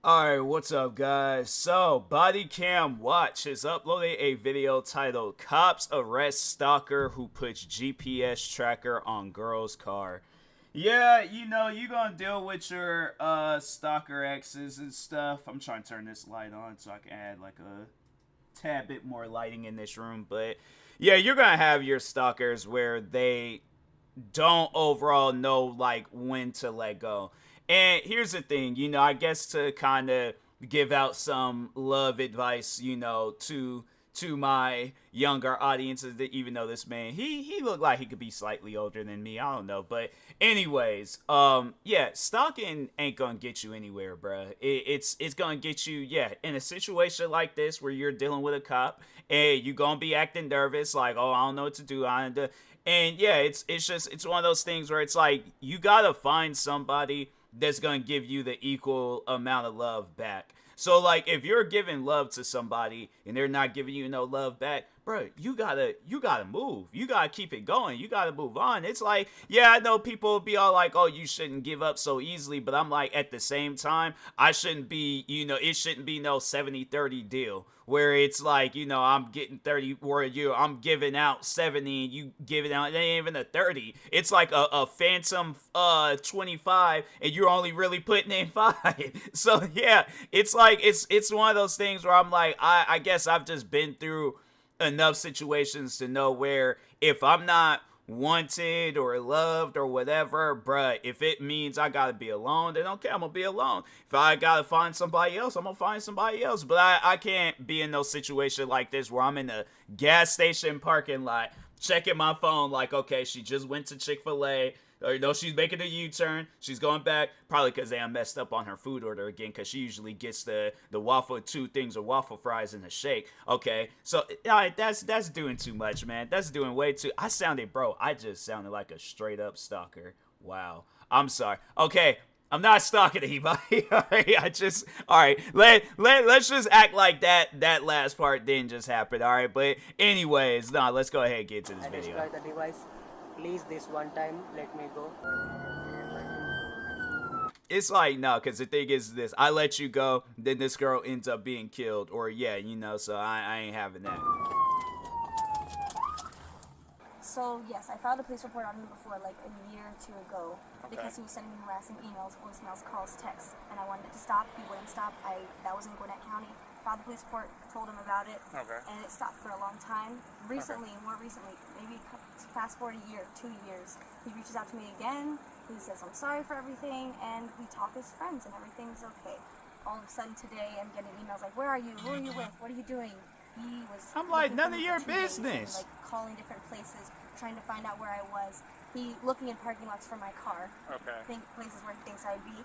Alright, what's up guys? So, Body Cam Watch has uploaded a video titled Cops Arrest Stalker Who Puts GPS Tracker on Girl's Car. Yeah, you gonna deal with your stalker exes and stuff. I'm trying to turn this light on so I can add like a tad bit more lighting in this room. But yeah, you're gonna have your stalkers where they don't overall know like when to let go. And here's the thing, I guess to kind of give out some love advice, to my younger audiences, that even though this man, he looked like he could be slightly older than me, I don't know. But anyways, yeah, stalking ain't gonna get you anywhere, bruh. It's gonna get you, yeah, in a situation like this where you're dealing with a cop and you gonna be acting nervous, like, oh, I don't know what to do. And yeah, it's one of those things where it's like you gotta find somebody that's gonna give you the equal amount of love back. So like if you're giving love to somebody and they're not giving you no love back, bro, you gotta move. You gotta keep it going. You gotta move on. It's like, yeah, I know people be all like, oh, you shouldn't give up so easily, but I'm like, at the same time, I shouldn't be, it shouldn't be no 70-30 deal where it's like, I'm getting 30 or I'm giving out 70 and you giving out, it ain't even a 30. It's like a phantom 25 and you're only really putting in 5. So yeah, it's like, it's one of those things where I'm like, I guess I've just been through enough situations to know where if I'm not wanted or loved or whatever, bruh, if it means I gotta be alone, then okay, I'm gonna be alone. If I gotta find somebody else, I'm gonna find somebody else. But I can't be in no situation like this where I'm in a gas station parking lot checking my phone like, okay, she just went to Chick-fil-A, or no, she's making a U-turn, she's going back, probably because they messed up on her food order again, because she usually gets the waffle, 2 things of waffle fries and a shake. Okay, so that's doing too much, man. That's doing way too. I just sounded like a straight up stalker. Wow, I'm sorry. Okay, I'm not stalking anybody. Alright, let's just act like that last part didn't just happen. Alright, but anyways, let's go ahead and get to this video. Destroy the device. Please, this one time, let me go. It's like, no, because the thing is this. I let you go, then this girl ends up being killed. Or, yeah, so I ain't having that. So, yes, I filed a police report on him before, like a year or 2 ago, because he was sending me harassing emails, voicemails, calls, texts, and I wanted it to stop. He wouldn't stop. That was in Gwinnett County. Filed the police report, told him about it, and it stopped for a long time. More recently, maybe fast forward a year, 2 years, he reaches out to me again. He says, I'm sorry for everything, and we talk as friends, and everything's okay. All of a sudden today, I'm getting emails like, where are you? Who are you with? What are you doing? I'm like, none of your business. And, like, calling different places, trying to find out where I was. He looking in parking lots for my car. Places where he thinks I'd be.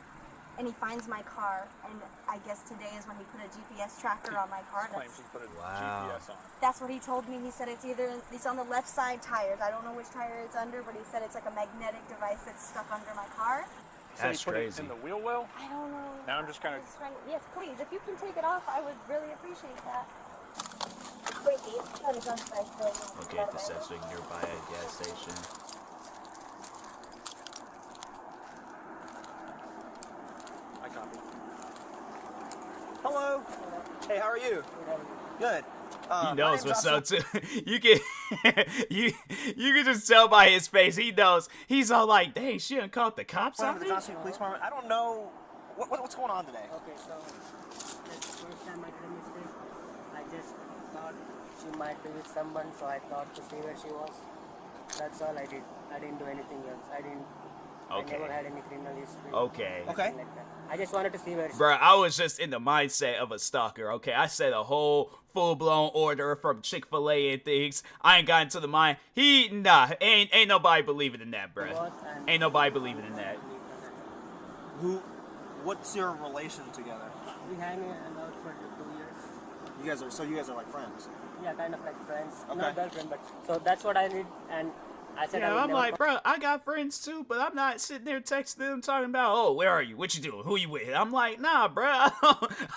And he finds my car, and I guess today is when he put a GPS tracker on my car. Claims he put a GPS on. That's what he told me. He said it's on the left side tires. I don't know which tire it's under, but he said it's like a magnetic device that's stuck under my car. That's so he put crazy. it in the wheel well? I don't know. Now I'm just kind of... Yes, please. If you can take it off, I would really appreciate that. Okay, essentially nearby a gas station. I copy. Hello. Hey, how are you? Good. He knows what's up too. You can you can just tell by his face. He knows. He's all like, "Dang, she done called the cops on me." The Johnson Police Department. I don't know what's going on today. Okay, so that's the first time I did a mistake. I just thought she might be with someone, so I thought to see where she was. That's all I did. I didn't do anything else. I never had any criminal history. Okay. Like that. I just wanted to see where she Bruh, I was just in the mindset of a stalker, okay? I said a whole full-blown order from Chick-fil-A and things. I ain't got into the mind. Ain't nobody believing in that, bruh. Ain't nobody believing in that. What's your relation together? We hang out for 2 years. You guys are like friends? Yeah, kind of like friends. Okay. Not girlfriend, but so that's what I need. And I said, Yeah, I'm like, bro, I got friends too, but I'm not sitting there texting them talking about, oh, where are you? What you doing? Who you with? I'm like, nah, bro.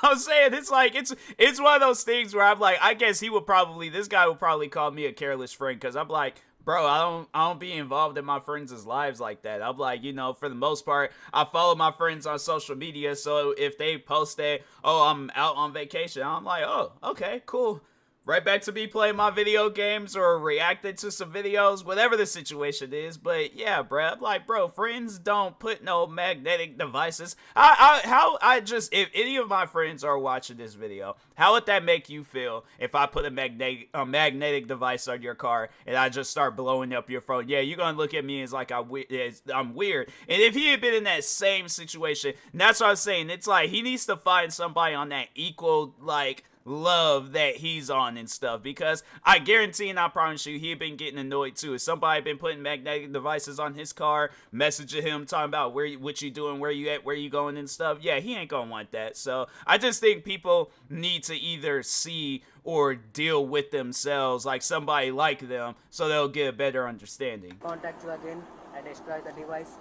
I'm saying it's like, it's one of those things where I'm like, I guess this guy would probably call me a careless friend, because I'm like, bro, I don't be involved in my friends' lives like that. I'm like, you know, for the most part, I follow my friends on social media, so if they post that, oh, I'm out on vacation, I'm like, oh, okay, cool. Right back to me playing my video games or reacting to some videos, whatever the situation is. But yeah, bro, I'm like, bro, friends don't put no magnetic devices. If any of my friends are watching this video, how would that make you feel if I put a magnetic device on your car and I just start blowing up your phone? Yeah, you're gonna look at me as like I'm weird. And if he had been in that same situation, that's what I'm saying. It's like he needs to find somebody on that equal like love that he's on and stuff, because I guarantee and I promise you he'd been getting annoyed too. If somebody been putting magnetic devices on his car, messaging him talking about what you doing, where you at, where you going and stuff, yeah, he ain't gonna want that. So I just think people need to either see or deal with themselves like somebody like them, so they'll get a better understanding. Contact you again. I destroy the device.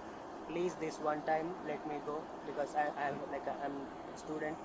Please, this one time, let me go, because I'm a student.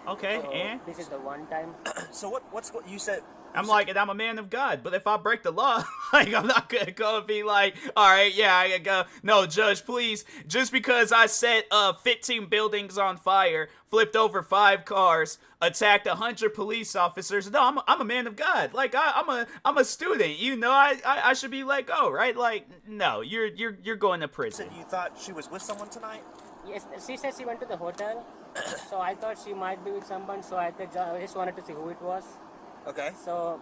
Okay, So and this is the one time. So what you said? I'm like, and I'm a man of God, but if I break the law, like, I'm not gonna go and be like, all right, yeah, I go, no, judge, please, just because I set 15 buildings on fire, flipped over 5 cars, attacked 100 police officers. No, I'm a man of God. Like, I'm a student. You know, I should be let go, right? Like, no, you're going to prison. Said you thought she was with someone tonight? Yes, she said she went to the hotel. So I thought she might be with someone. So I just wanted to see who it was. Okay. So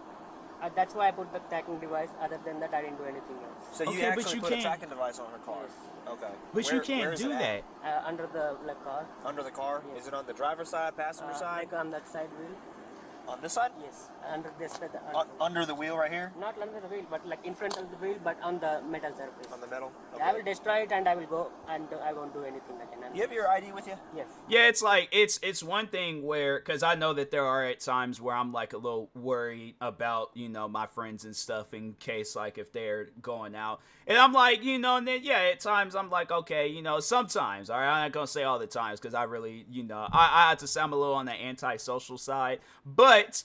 that's why I put the tracking device. Other than that, I didn't do anything else. So you Okay, but actually you put a can't- tracking device on her car? Yes. Okay. But you where can't is do it at? that. Under the car. Under the car? Yeah. Is it on the driver's side, passenger side? Like on that side wheel. On this side? Yes. Under this. Under the wheel right here? Not under the wheel, but like in front of the wheel, but on the metal surface. On the metal? Yeah, I will destroy it and I will go and I won't do anything again. You have your ID with you? Yes. Yeah, it's like it's one thing where, because I know that there are at times where I'm like a little worried about, you know, my friends and stuff in case like if they're going out, and I'm like, you know, and then yeah, at times I'm like, okay, you know, sometimes, all right, I'm not gonna say all the times because I really, you know, I have to say I'm a little on the antisocial side, but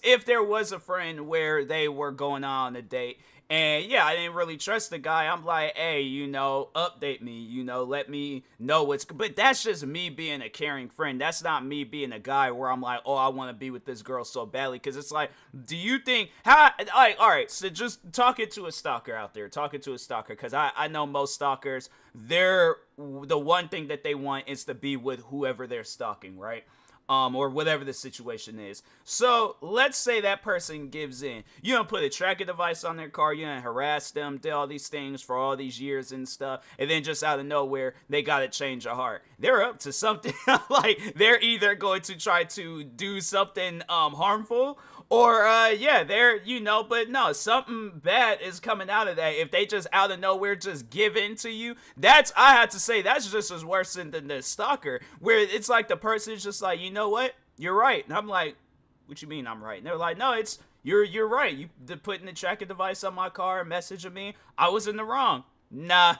if there was a friend where they were going on a date. And yeah, I didn't really trust the guy. I'm like, hey, you know, update me, you know, let me know what's. But that's just me being a caring friend. That's not me being a guy where I'm like, oh, I want to be with this girl so badly. Because it's like, do you think like, all right, so just talking to a stalker out there, because I know most stalkers, the one thing that they want is to be with whoever they're stalking, right? Or whatever the situation is. So let's say that person gives in. You don't put a tracking device on their car, you don't harass them, did all these things for all these years and stuff, and then just out of nowhere, they gotta change a heart. They're up to something. Like, they're either going to try to do something harmful, or yeah, they're, you know, but no, something bad is coming out of that. If they just out of nowhere just give in to you, I have to say that's just as worse than the stalker, where it's like the person is just like, you know what, you're right, and I'm like, what you mean I'm right? And they're like, no, it's you're right. You putting the tracking device on my car and messaging me, I was in the wrong. Nah.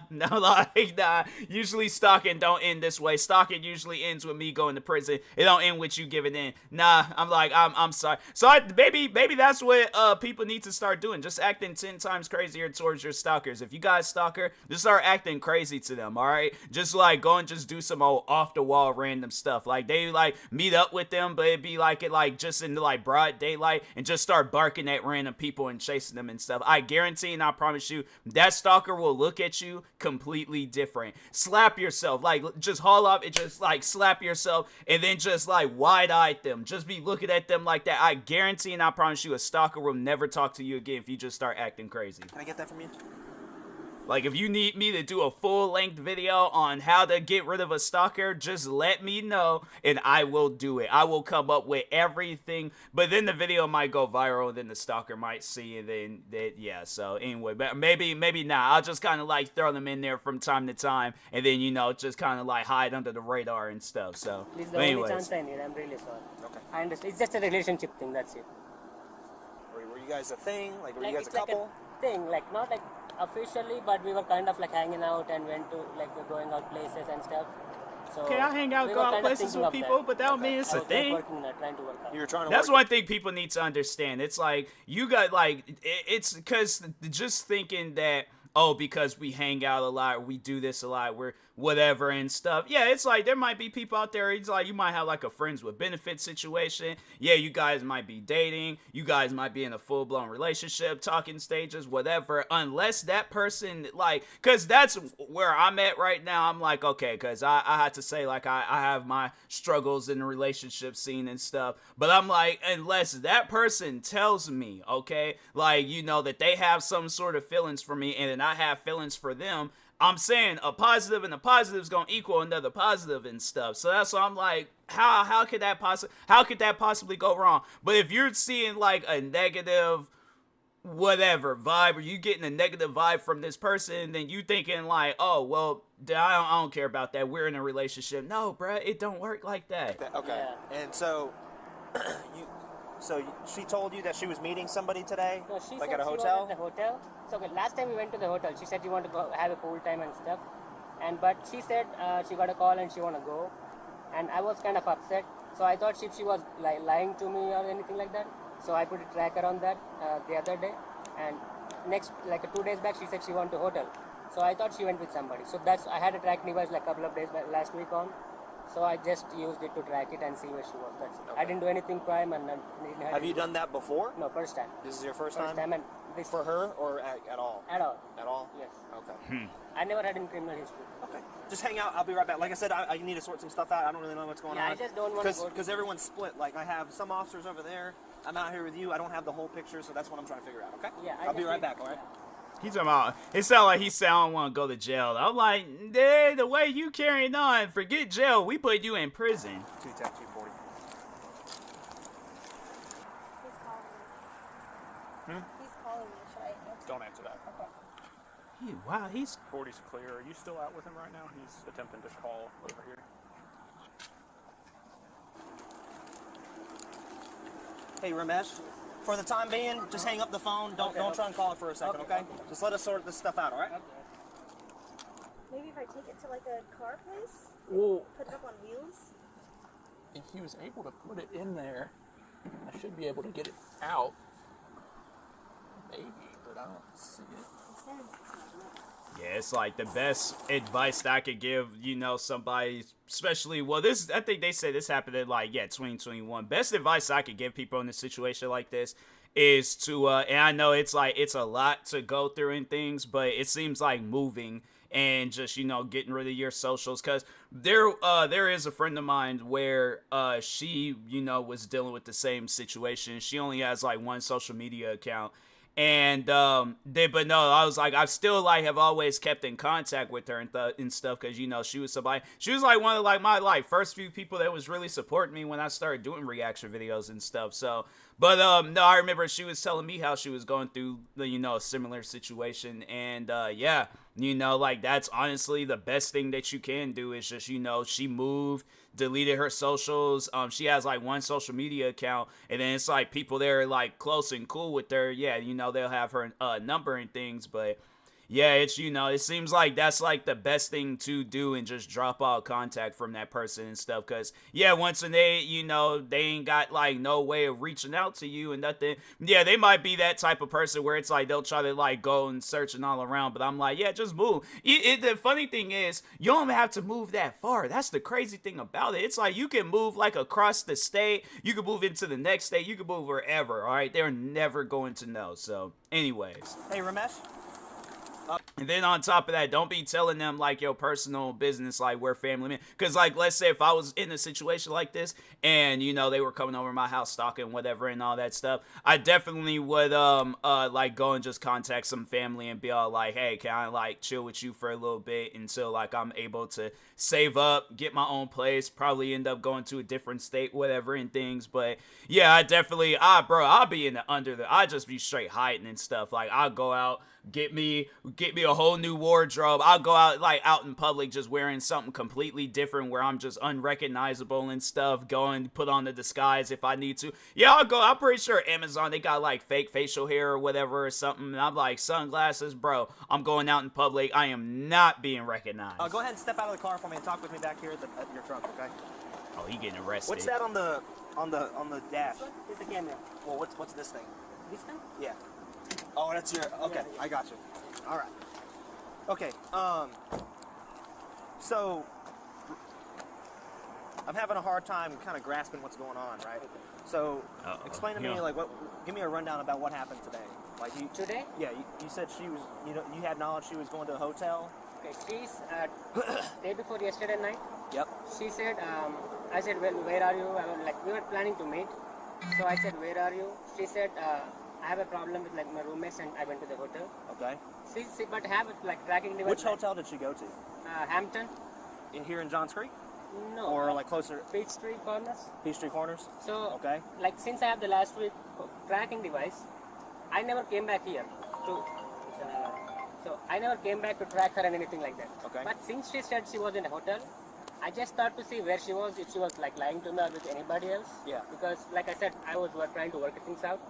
Usually stalking don't end this way. Stalking usually ends with me going to prison. It don't end with you giving in. Nah, I'm like, I'm sorry. So maybe that's what people need to start doing. Just acting 10 times crazier towards your stalkers. If you guys stalker, just start acting crazy to them, alright? Just like go and just do some old off the wall random stuff. Like they like meet up with them, but it'd be like it like just in the like broad daylight and just start barking at random people and chasing them and stuff. I guarantee and I promise you that stalker will look at you completely different. Slap yourself, like just haul up and just like slap yourself and then just like wide-eyed them. Just be looking at them like that. I guarantee and I promise you a stalker will never talk to you again if you just start acting crazy. Can I get that from you? Like, if you need me to do a full-length video on how to get rid of a stalker, just let me know, and I will do it. I will come up with everything, but then the video might go viral, and then the stalker might see it, and yeah, so anyway, but maybe not. I'll just kind of, like, throw them in there from time to time, and then, you know, just kind of, like, hide under the radar and stuff, so. This is the only chance I need. I'm really sorry. Okay. I understand. It's just a relationship thing, that's it. Were you guys a thing? Like, were you guys a it's like couple? Thing, like not like officially, but we were kind of like hanging out and went to like we're going out places and stuff. So Okay, I hang out, we go were out kind of places thinking with of people, that. but that don't mean it's I a was thing. working on it, trying to work out. You were trying to That's work. one thing people need to understand. It's like you got like it's because just thinking that because we hang out a lot, we do this a lot, we're whatever and stuff. Yeah, it's like there might be people out there. It's like you might have like a friends with benefits situation. Yeah, you guys might be dating. You guys might be in a full blown relationship, talking stages, whatever. Unless that person because that's where I'm at right now. I'm like okay, because I had to say like I have my struggles in the relationship scene and stuff. But I'm like unless that person tells me okay, like that they have some sort of feelings for me and then I have feelings for them. I'm saying a positive and a positive is gonna equal another positive and stuff. So that's why I'm like, how could that possibly go wrong? But if you're seeing like a negative whatever vibe, or you getting a negative vibe from this person, then you thinking like, oh well, I don't care about that. We're in a relationship. No, bruh, it don't work like that. Okay. Yeah. And so, she told you that she was meeting somebody today, No, she like said at a she was hotel. at the hotel. So okay, last time we went to the hotel, she said she wanted to go have a pool time and stuff. But she said she got a call and she want to go, and I was kind of upset. So I thought she was like lying to me or anything like that. So I put a tracker on that the other day, and next like 2 days back she said she went to hotel. So I thought she went with somebody. So I had a tracking device like a couple of days back, last week on. So I just used it to track it and see where she was. That's it. I didn't do anything crime and Have you done that before? No, first time. This is your first First time and this for her or at all? at all. At all? Yes. Okay. I never had any criminal history. Okay. Just hang out. I'll be right back. Like I said, I need to sort some stuff out. I don't really know what's going Yeah, on. I just don't want to go. Because everyone's split. Like I have some officers over there. I'm out here with you. I don't have the whole picture, so that's what I'm trying to figure out. Okay. Yeah, I'll be right back. All right. He's talking about, it sounds like he said, I don't want to go to jail. I'm like, the way you carrying on, forget jail. We put you in prison. 210, 240. He's calling me. He's calling me. Should I answer? Don't answer that. Okay. Wow, he's 40's clear. Are you still out with him right now? He's attempting to call over here. Hey, Ramesh. For the time being, just hang up the phone. Don't try and call it for a second, okay? Just let us sort this stuff out, all right? Maybe if I take it to like a car place, Well, put it up on wheels. if he was able to put it in there, I should be able to get it out. Maybe, but I don't see it. Yeah, it's like the best advice that I could give, somebody, especially, I think they say this happened in 2021. Best advice I could give people in a situation like this is to, and I know it's a lot to go through and things, but it seems like moving and just, getting rid of your socials. Cause there is a friend of mine where, she, was dealing with the same situation. She only has one social media account. And but no, I was like, I still have always kept in contact with her and stuff, because she was one of my first few people that was really supporting me when I started doing reaction videos and stuff. So, but no, I remember she was telling me how she was going through a similar situation, and yeah, that's honestly the best thing that you can do is just she moved, deleted her socials. She has one social media account, and then it's people there close and cool with her. Yeah, they'll have her number and things, but yeah, it's it seems like that's the best thing to do, and just drop all contact from that person and stuff, because yeah, once they they ain't got no way of reaching out to you and nothing. Yeah, they might be that type of person where it's they'll try to go and searching all around, but I'm yeah, just move. The funny thing is, you don't have to move that far. That's the crazy thing about it. It's you can move across the state, you can move into the next state, you can move wherever. All right, they're never going to know. So anyways, Hey, Ramesh. and then on top of that, don't be telling them your personal business, we're family men. Because let's say if I was in a situation like this and they were coming over my house stalking whatever and all that stuff, I definitely would go and just contact some family and be all hey, can I chill with you for a little bit until I'm able to save up, get my own place, probably end up going to a different state, whatever and things. But yeah, I definitely I'll be in the I just be straight hiding and stuff. I'll go out, get me get me a whole new wardrobe. I'll go out like out in public just wearing something completely different where I'm just unrecognizable and stuff. Go and put on the disguise if I need to. Yeah, I'll go. I'm pretty sure Amazon, they got like fake facial hair or whatever or something. And I'm like, sunglasses, bro. I'm going out in public. I am not being recognized. Go ahead and step out of the car for me and talk with me back here at your truck, okay? Oh, he getting arrested. What's that on the dash? It's a camera. Well, what's this thing? This one? Yeah. Oh, that's your. Okay, Yeah. I got you. All right. Okay. So I'm having a hard time kind of grasping what's going on, right? So explain to me, like, give me a rundown about what happened today. Like Today? Yeah, you said she was. You had knowledge she was going to a hotel. Okay, she's day before yesterday night. Yep. She said, I said, well, where are you? I was like, we were planning to meet. So I said, where are you? She said, I have a problem with like my roommates and I went to the hotel. Okay. She but have it like tracking device. Which hotel did she go to? Hampton. In here in Johns Creek? No. Or like closer? Peachtree Corners. Peachtree Corners? So, Okay. like since I have the last week tracking device, I never came back here to. So I never came back to track her and anything like that. Okay. But since she said she was in a hotel, I just thought to see where she was, if she was like lying to me or with anybody else. Yeah. Because like I said, I was trying to work things out.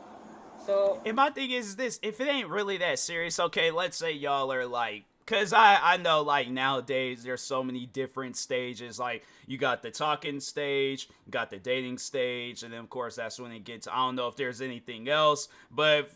So. And my thing is this, if it ain't really that serious, okay, let's say y'all are like, because I know like nowadays there's so many different stages. Like you got the talking stage, you got the dating stage, and then of course that's when it gets, I don't know if there's anything else, but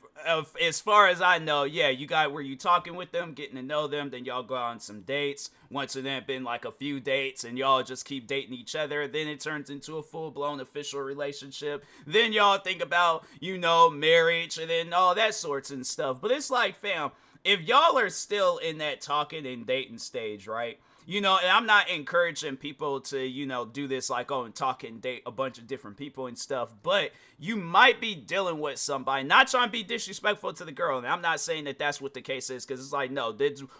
as far as I know, yeah, you got where you talking with them, getting to know them, then y'all go on some dates. Once it then been like a few dates and y'all just keep dating each other, then it turns into a full-blown official relationship. Then y'all think about, marriage and then all that sorts and stuff. But it's like, fam, if y'all are still in that talking and dating stage, right? And I'm not encouraging people to, do this like, and talk and date a bunch of different people and stuff, but you might be dealing with somebody, not trying to be disrespectful to the girl, and I'm not saying that that's what the case is, because it's like, no,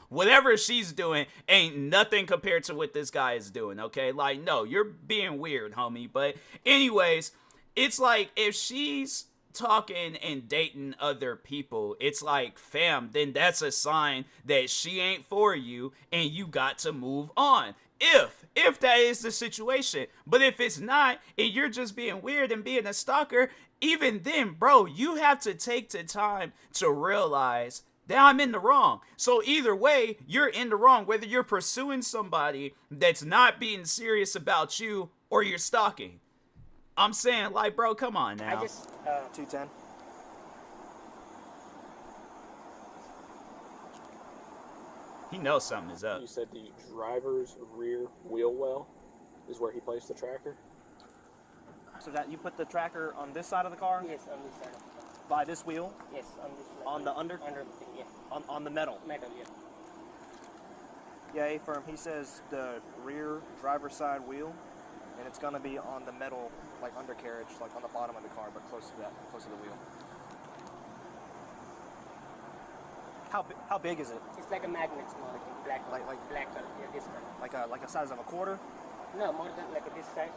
whatever she's doing ain't nothing compared to what this guy is doing, okay? Like, no, you're being weird, homie, but anyways, it's like, if she's talking and dating other people, it's like, fam, then that's a sign that she ain't for you and you got to move on. If that is the situation. But if it's not and you're just being weird and being a stalker, even then, bro, you have to take the time to realize that I'm in the wrong. So either way, you're in the wrong, whether you're pursuing somebody that's not being serious about you or you're stalking. I'm saying, like, bro, come on now. I just 210. He knows something is up. You said the driver's rear wheel well is where he placed the tracker? So that you put the tracker on this side of the car? yes, on this side. By this wheel? Yes, on this side. On the under the thing, yeah. on the metal. Metal, yeah. Yeah, A-Firm, he says the rear driver's side wheel, and it's gonna be on the metal, like undercarriage, like on the bottom of the car, but close to the wheel. How big is it? It's like a magnet, small, like black, Like black color, yeah, this color. like a size of a quarter, No, more than like this size,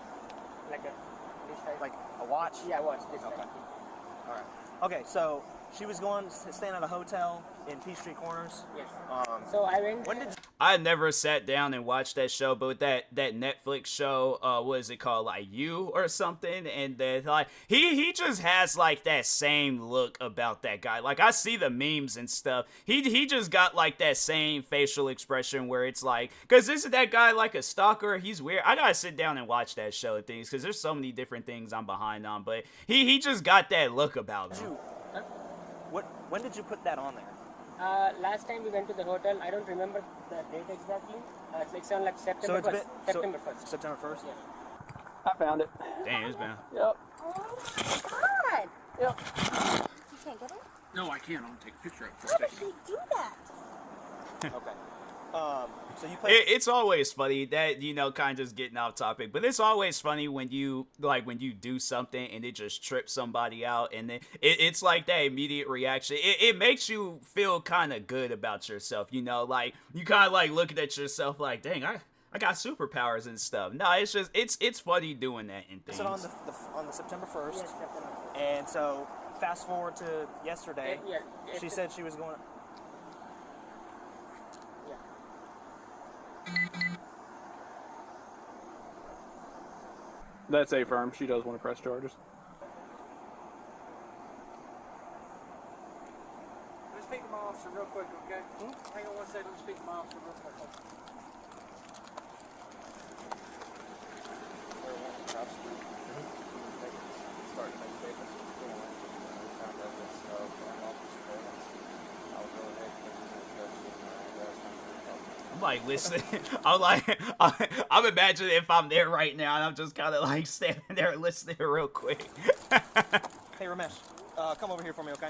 like this size. like a watch. Yeah, watch this Okay. size. All right. Okay, so she was staying at a hotel in Peachtree Corners. Yes. So I went. when did I never sat down and watched that show, but that Netflix show, what is it called, like You or something? And that like he just has like that same look about that guy. Like I see the memes and stuff. He just got like that same facial expression where it's like, cause isn't that guy like a stalker? He's weird. I gotta sit down and watch that show and things, cause there's so many different things I'm behind on. But he just got that look about him. when did you put that on there? Last time we went to the hotel, I don't remember the date exactly. It's on like September 1st. September 1st. September 1st? Yeah. I found it. Damn, it's been. Yep. Oh my god! Yep. You can't get it? No, I can't. I'm going to take a picture of How did he do that? Okay. So you play. It's always funny that, kind of just getting off topic, but it's always funny when you do something and it just trips somebody out, and then it's like that immediate reaction. It makes you feel kind of good about yourself, like you kind of like looking at yourself like, dang, I got superpowers and stuff. No, it's just, it's funny doing that and things. So on the September 1st, Yes, September. and so fast forward to yesterday, Yeah, she said she was going. That's a firm. She does want to press charges. Let me speak to my officer real quick, okay? Hang on one second. Let me speak to my officer real quick. I'm like listening. I'm imagining if I'm there right now and I'm just kind of like standing there listening real quick. Hey, Ramesh, come over here for me, okay?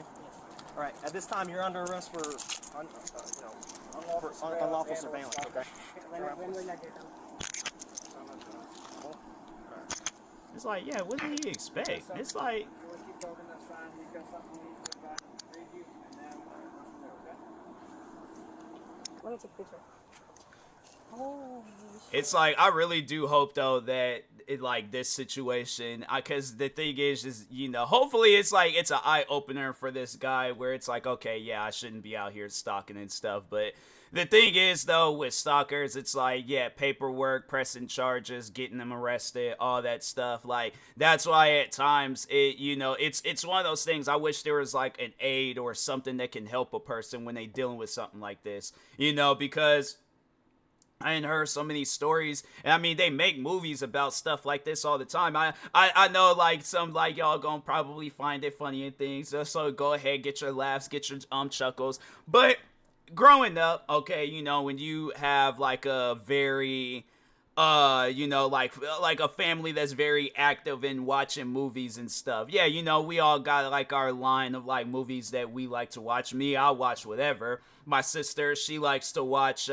All right. At this time, you're under arrest for, unlawful surveillance, okay? When will I get him? It's like, yeah, what did he expect? It's like, You want to keep talking, that's fine. You've got something you need to read you, and then okay? Let me take a picture. Oh, it's like, I really do hope though that like this situation, because the thing is, you know, hopefully it's like it's an eye opener for this guy where it's like, okay, yeah, I shouldn't be out here stalking and stuff. But the thing is though, with stalkers, it's like, yeah, paperwork, pressing charges, getting them arrested, all that stuff. Like, that's why at times it, you know, it's one of those things. I wish there was like an aid or something that can help a person when they dealing with something like this, you know, because I ain't heard so many stories, and I mean, they make movies about stuff like this all the time. I know, like, some, like, y'all gonna probably find it funny and things, so go ahead, get your laughs, get your, chuckles, but growing up, okay, you know, when you have, like, a very, you know, like a family that's very active in watching movies and stuff, yeah, you know, we all got, like, our line of, like, movies that we like to watch. Me, I'll watch whatever. My sister, she likes to watch,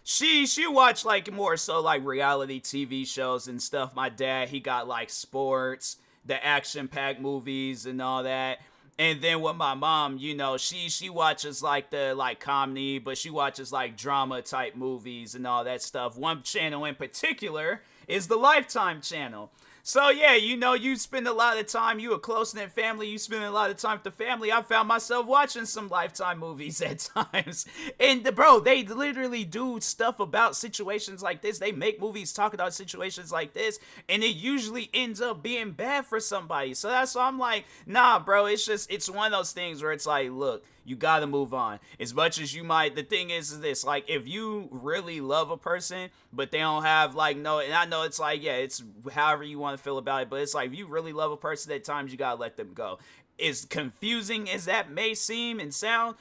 She watched like more so like reality TV shows and stuff. My dad, he got like sports, the action-packed movies and all that. And then with my mom, you know, she watches like the like comedy, but she watches like drama type movies and all that stuff. One channel in particular is the Lifetime channel. So yeah, you know, you spend a lot of time, you a close-knit family, you spend a lot of time with the family. I found myself watching some Lifetime movies at times. And bro, they literally do stuff about situations like this. They make movies talking about situations like this, and it usually ends up being bad for somebody. So that's why I'm like, nah, bro, it's one of those things where it's like, look, you gotta move on. As much as you might, the thing is this, like, if you really love a person, but they don't have, like, no, and I know it's like, yeah, it's however you want to feel about it, but it's like, if you really love a person, at times you gotta let them go. As confusing as that may seem and sound,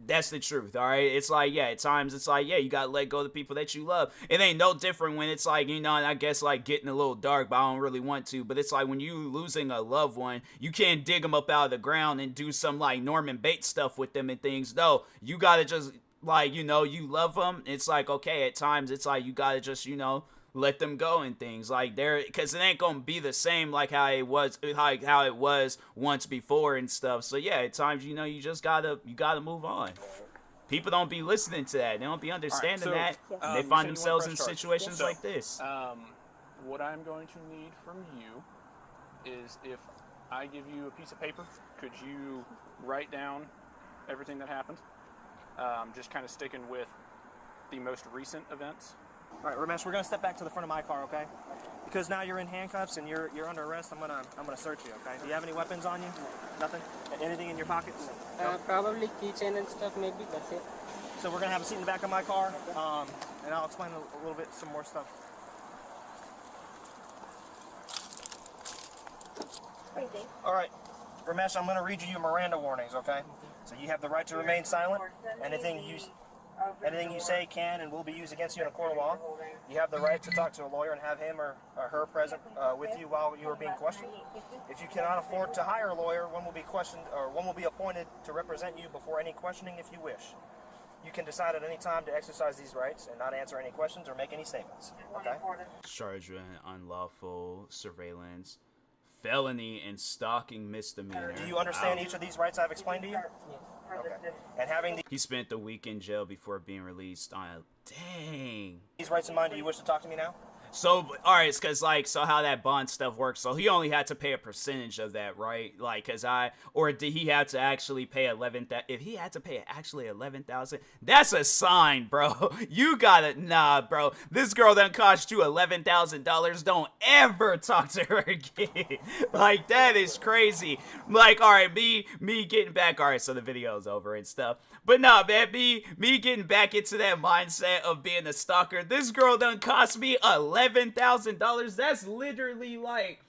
that's the truth, all right? It's like, yeah, at times it's like, yeah, you gotta let go of the people that you love. It ain't no different when it's like, you know, and I guess like getting a little dark, but I don't really want to. But it's like when you losing a loved one, you can't dig them up out of the ground and do some like Norman Bates stuff with them and things. No, you gotta just, like, you know, you love them. It's like, okay, at times it's like you gotta just, you know, let them go and things like there, because it ain't gonna be the same like how it was once before and stuff. So yeah, at times, you know, you just gotta move on. People don't be listening to that. They don't be understanding that. They find themselves in situations like this. What I'm going to need from you is, if I give you a piece of paper, could you write down everything that happened? Just kind of sticking with the most recent events. All right, Ramesh, we're gonna step back to the front of my car, okay? Because now you're in handcuffs and you're under arrest. I'm gonna search you, okay? Do you have any weapons on you? Nothing? Anything in your pockets? No? Probably keychain and stuff, maybe, that's it. So we're gonna have a seat in the back of my car, and I'll explain a little bit, some more stuff. All right, Ramesh, I'm gonna read you your Miranda warnings, okay? So you have the right to remain silent. Anything you say can and will be used against you in a court of law. You have the right to talk to a lawyer and have him or her present with you while you are being questioned. If you cannot afford to hire a lawyer, one will be appointed to represent you before any questioning if you wish. You can decide at any time to exercise these rights and not answer any questions or make any statements. Okay? Charged with unlawful surveillance, felony, and stalking misdemeanor. Do you understand each of these rights I've explained to you? Okay. And having he spent the week in jail before being released on a... Dang. These rights in mind, do you wish to talk to me now? So, all right, it's because, like, so how that bond stuff works. So he only had to pay a percentage of that, right? Like, or did he have to actually pay 11,000? If he had to pay actually 11,000, that's a sign, bro. You gotta, nah, bro. This girl done cost you $11,000. Don't ever talk to her again. Like, that is crazy. Like, all right, me getting back. All right, so the video's over and stuff. But nah, man, me getting back into that mindset of being a stalker. This girl done cost me $11,000. That's literally like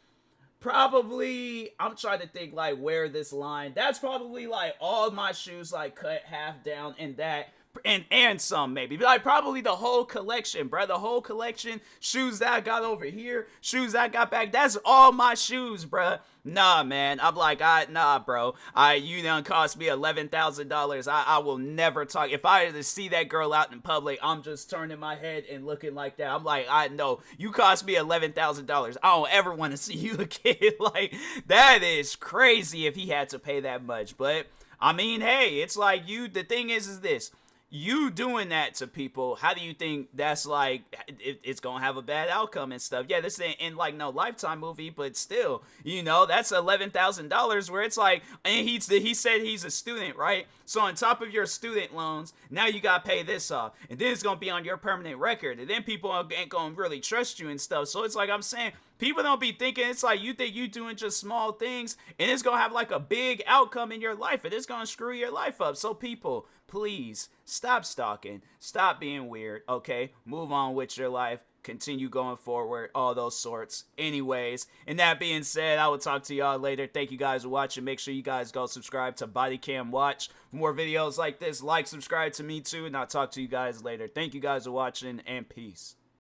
probably, I'm trying to think like where this line. That's probably like all my shoes like cut half down and that. And some maybe, but like probably the whole collection, bro. The whole collection, shoes that I got over here, shoes that I got back. That's all my shoes, bro. Nah, man. I'm like, nah, bro. You done cost me $11,000. I will never talk. If I had to see that girl out in public, I'm just turning my head and looking like that. I'm like, I know you cost me $11,000. I don't ever want to see you again. Like, that is crazy if he had to pay that much. But I mean, hey, it's like the thing is this. You doing that to people, how do you think that's like, it's gonna have a bad outcome and stuff? Yeah, this ain't in like no Lifetime movie, but still, you know, that's $11,000 where it's like, and he said he's a student, right? So on top of your student loans, now you gotta pay this off, and then it's gonna be on your permanent record, and then people ain't gonna really trust you and stuff. So it's like I'm saying, people don't be thinking, it's like you think you doing just small things, and it's gonna have like a big outcome in your life, and it's gonna screw your life up. So people, please stop stalking, stop being weird, okay? Move on with your life, continue going forward, all those sorts. Anyways, and that being said, I will talk to y'all later. Thank you guys for watching. Make sure you guys go subscribe to Bodycam Watch for more videos like this. Like, subscribe to me too, and I'll talk to you guys later. Thank you guys for watching, and peace.